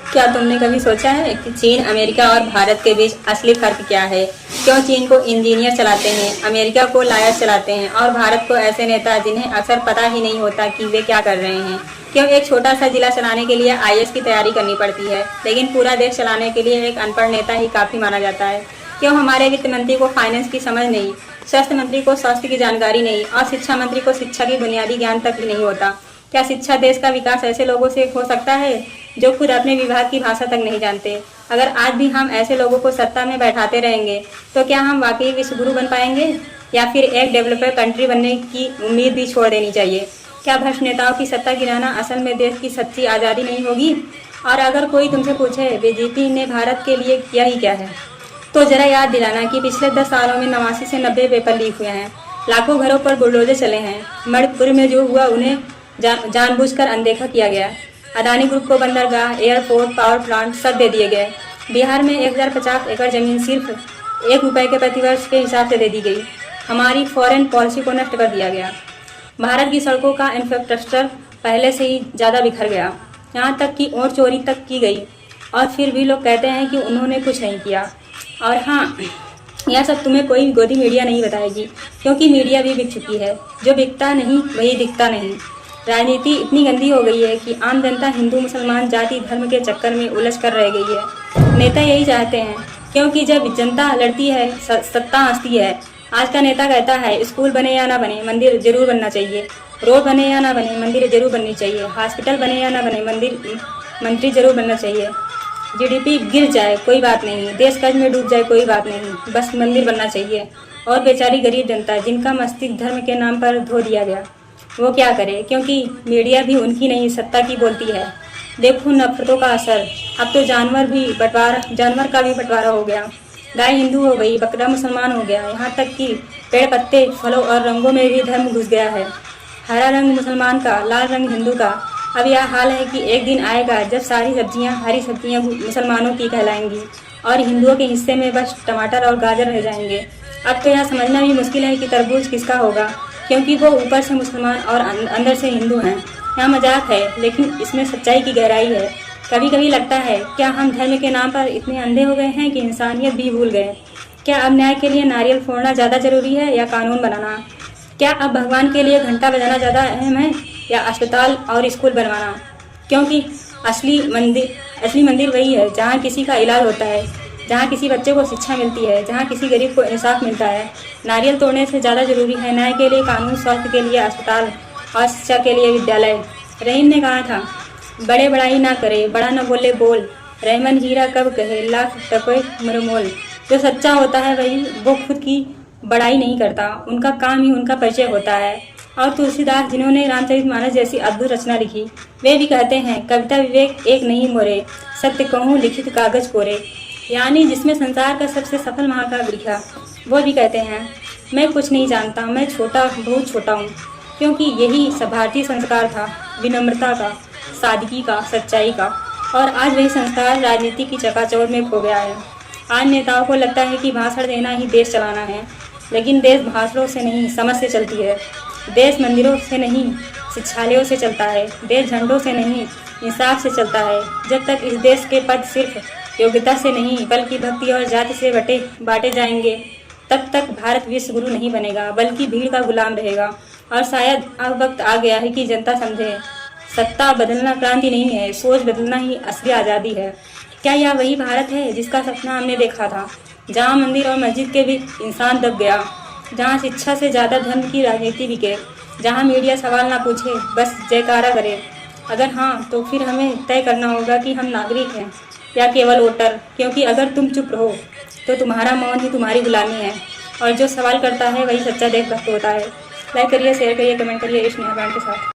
क्या तुमने कभी सोचा है कि चीन, अमेरिका और भारत के बीच असली फर्क क्या है? क्यों चीन को इंजीनियर चलाते हैं, अमेरिका को लायर चलाते हैं और भारत को ऐसे नेता जिन्हें अक्सर पता ही नहीं होता कि वे क्या कर रहे हैं? क्यों एक छोटा सा जिला चलाने के लिए आईएएस की तैयारी करनी पड़ती है, लेकिन पूरा देश चलाने के लिए एक अनपढ़ नेता ही काफ़ी माना जाता है? क्यों हमारे वित्त मंत्री को फाइनेंस की समझ नहीं, स्वास्थ्य मंत्री को स्वास्थ्य की जानकारी नहीं और शिक्षा मंत्री को शिक्षा की बुनियादी ज्ञान तक भी नहीं होता? क्या शिक्षा देश का विकास ऐसे लोगों से हो सकता है जो खुद अपने विभाग की भाषा तक नहीं जानते? अगर आज भी हम ऐसे लोगों को सत्ता में बैठाते रहेंगे तो क्या हम वाकई विश्व गुरु बन पाएंगे, या फिर एक डेवलपर कंट्री बनने की उम्मीद भी छोड़ देनी चाहिए? क्या भ्रष्ट नेताओं की सत्ता गिराना असल में देश की सच्ची आज़ादी नहीं होगी? और अगर कोई तुमसे पूछे बीजेपी ने भारत के लिए किया ही क्या है, तो जरा याद दिलाना कि पिछले 10 सालों में 89 से 90 पेपर लीक हुए हैं, लाखों घरों पर बुलडोजर चले हैं, मणिपुर में जो हुआ उन्हें जानबूझकर अनदेखा किया गया, अदानी ग्रुप को बंदरगाह, एयरपोर्ट, पावर प्लांट सब दे दिए गए, बिहार में 1050 एकड़ जमीन सिर्फ ₹1 के प्रतिवर्ष के हिसाब से दे दी गई, हमारी फॉरेन पॉलिसी को नष्ट कर दिया गया, भारत की सड़कों का इंफ्रास्ट्रक्चर पहले से ही ज़्यादा बिखर गया, यहाँ तक कि और चोरी तक की गई, और फिर भी लोग कहते हैं कि उन्होंने कुछ नहीं किया। और हाँ, यह सब तुम्हें कोई गोदी मीडिया नहीं बताएगी, क्योंकि मीडिया भी बिक चुकी है, जो बिकता नहीं वही दिखता नहीं। राजनीति इतनी गंदी हो गई है कि आम जनता हिंदू मुसलमान जाति धर्म के चक्कर में उलझ कर रह गई है। नेता यही चाहते हैं, क्योंकि जब जनता लड़ती है सत्ता हंसती है। आज का नेता कहता है स्कूल बने या ना बने, मंदिर जरूर बनना चाहिए, रोड बने या ना बने, मंदिर जरूर बननी चाहिए, हॉस्पिटल बने या ना बने, मंत्री जरूर बनना चाहिए, जीडीपी गिर जाए कोई बात नहीं, देश कर्ज में डूब जाए कोई बात नहीं, बस मंदिर बनना चाहिए। और बेचारी गरीब जनता जिनका मस्तिष्क धर्म के नाम पर धो दिया गया, वो क्या करे, क्योंकि मीडिया भी उनकी नहीं सत्ता की बोलती है। देखो नफरतों का असर, अब तो जानवर का भी बंटवारा हो गया, गाय हिंदू हो गई, बकरा मुसलमान हो गया, यहाँ तक कि पेड़ पत्ते फलों और रंगों में भी धर्म घुस गया है। हरा रंग मुसलमान का, लाल रंग हिंदू का। अब यह हाल है कि एक दिन आएगा जब सारी सब्जियां, हरी सब्जियां मुसलमानों की कहलाएंगी और हिंदुओं के हिस्से में बस टमाटर और गाजर रह जाएंगे। अब तो यह समझना भी मुश्किल है कि तरबूज किसका होगा, क्योंकि वो ऊपर से मुसलमान और अंदर से हिंदू हैं। यह मजाक है, लेकिन इसमें सच्चाई की गहराई है। कभी कभी लगता है, क्या हम धर्म के नाम पर इतने अंधे हो गए हैं कि इंसानियत भी भूल गए? क्या अब न्याय के लिए नारियल फोड़ना ज़्यादा जरूरी है या कानून बनाना? क्या अब भगवान के लिए घंटा बजाना ज़्यादा अहम है या अस्पताल और स्कूल बनवाना? क्योंकि असली मंदिर वही है जहाँ किसी का इलाज होता है, जहाँ किसी बच्चे को शिक्षा मिलती है, जहाँ किसी गरीब को इंसाफ मिलता है। नारियल तोड़ने से ज़्यादा जरूरी है न्याय के लिए कानून, स्वास्थ्य के लिए अस्पताल और शिक्षा के लिए विद्यालय। रहीम ने कहा था, बड़े बड़ाई ना करे, बड़ा न बोले बोल, रहमन हीरा कब कहे, लाख टपे मरमोल। जो सच्चा होता है वो खुद की बड़ाई नहीं करता, उनका काम ही उनका परिचय होता है। और तुलसीदास, जिन्होंने रामचरितमानस जैसी अद्भुत रचना लिखी, वे भी कहते हैं, कविता विवेक एक नहीं मोरे, सत्य कहूँ लिखित कागज कोरे। यानी जिसमें संसार का सबसे सफल महाकाव्य लिखा, वो भी कहते हैं, मैं कुछ नहीं जानता, मैं छोटा, बहुत छोटा हूँ। क्योंकि यही सब भारतीय संस्कार था, विनम्रता का, सादगी का, सच्चाई का। और आज वही संस्कार राजनीति की चकाचौंध में खो गया है। आज नेताओं को लगता है कि भाषण देना ही देश चलाना है, लेकिन देश भाषणों से नहीं, समझ से चलती है। देश मंदिरों से नहीं, शिक्षालयों से चलता है। देश झंडों से नहीं, इंसाफ से चलता है। जब तक इस देश के पद सिर्फ योग्यता से नहीं बल्कि भक्ति और जाति से बांटे जाएंगे, तब तक भारत विश्व गुरु नहीं बनेगा, बल्कि भीड़ का गुलाम रहेगा। और शायद अब वक्त आ गया है कि जनता समझे, सत्ता बदलना क्रांति नहीं है, सोच बदलना ही असली आज़ादी है। क्या यह वही भारत है जिसका सपना हमने देखा था, जहाँ मंदिर और मस्जिद के बीच इंसान दब गया, जहाँ शिक्षा से ज़्यादा धर्म की राजनीति बिके, जहाँ मीडिया सवाल ना पूछे, बस जयकारा करे? अगर हाँ, तो फिर हमें तय करना होगा कि हम नागरिक हैं या केवल वोटर। क्योंकि अगर तुम चुप रहो तो तुम्हारा मौन ही तुम्हारी गुलामी है, और जो सवाल करता है वही सच्चा देशभक्त होता है। लाइक करिए, शेयर करिए, कमेंट करिए इस नया बैंड के साथ।